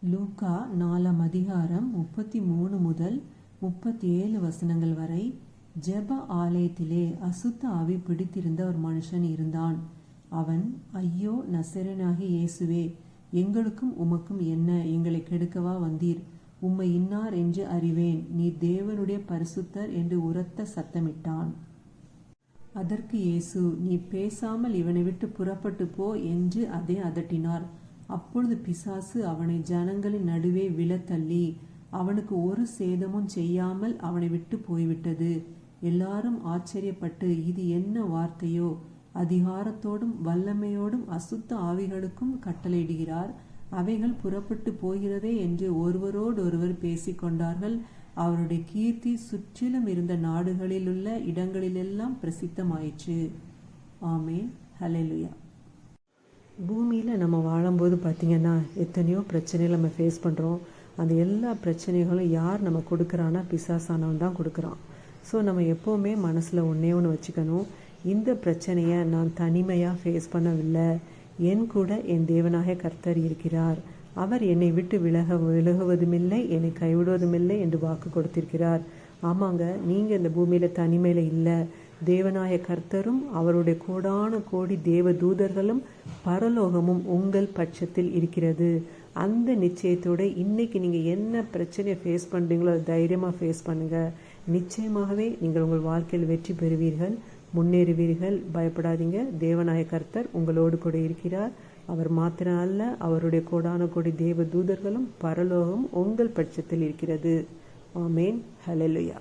லூக்கா 4ஆம் அதிகாரம் 33 முதல் 37 வசனங்கள் வரை. ஜெப ஆலயத்திலே அசுத்த ஆவி பிடித்திருந்த ஒரு மனுஷன் இருந்தான். அவன், ஐயோ, நசரேயனாகிய இயேசுவே, எங்களுக்கும் உமக்கும் என்ன? எங்களை கெடுக்கவா வந்தீர்? உம்மை இன்னார் என்று அறிவேன், நீர் தேவனுடைய பரிசுத்தர் என்று உரத்த சத்தமிட்டான். அதற்கு இயேசு, நீ பேசாமல் இவனை விட்டு புறப்பட்டு போ என்று அதை அதட்டினார். அப்பொழுது பிசாசு அவனை ஜனங்களின் நடுவே விழத்தள்ளி அவனுக்கு ஒரு சேதமும் செய்யாமல் அவனை விட்டு போய்விட்டது. எல்லாரும் ஆச்சரியப்பட்டு, இது என்ன வார்த்தையோ? அதிகாரத்தோடும் வல்லமையோடும் அசுத்த ஆவிகளுக்கும் கட்டளையிடுகிறார், அவைகள் புறப்பட்டு போகிறதே என்று ஒருவரோடொருவர் பேசிக்கொண்டார்கள். அவருடைய கீர்த்தி சுற்றிலும் இருந்த நாடுகளிலுள்ள இடங்களிலெல்லாம் பிரசித்தமாயிற்று. ஆமேன். ஹல்லேலூயா. பூமியில் நம்ம வாழும்போது பார்த்திங்கன்னா எத்தனையோ பிரச்சனைகள் நம்ம ஃபேஸ் பண்ணுறோம். அந்த எல்லா பிரச்சனைகளும் யார் நம்ம கொடுக்குறான்னா பிசாசானவன் தான் கொடுக்குறான். ஸோ நம்ம எப்போவுமே மனசில் ஒன்றே ஒன்று வச்சுக்கணும், இந்த பிரச்சனையை நான் தனிமையாக ஃபேஸ் பண்ணவில்லை, என் கூட என் தேவனாக கர்த்தர் இருக்கிறார், அவர் என்னை விட்டு விலகுவதுமில்லை, என்னை கைவிடுவதுமில்லை என்று வாக்கு கொடுத்திருக்கிறார். ஆமாங்க, நீங்கள் இந்த பூமியில் தனிமையில் இல்லை. தேவனாய கர்த்தரும் அவருடைய கோடான கோடி தேவ தூதர்களும் பரலோகமும் உங்கள் பட்சத்தில் இருக்கிறது. அந்த நிச்சயத்தோடு இன்னைக்கு நீங்கள் என்ன பிரச்சனையை ஃபேஸ் பண்ணுறீங்களோ அதை தைரியமாக ஃபேஸ் பண்ணுங்கள். நிச்சயமாகவே நீங்கள் உங்கள் வாழ்க்கையில் வெற்றி பெறுவீர்கள், முன்னேறுவீர்கள். பயப்படாதீங்க. தேவனாய கர்த்தர் உங்களோடு கூட இருக்கிறார். அவர் மாத்திரம் அல்ல, அவருடைய கோடான கோடி தேவ தூதர்களும் பரலோகம் உங்கள் பட்சத்தில் இருக்கிறது. ஆமேன். ஹல்லேலூயா.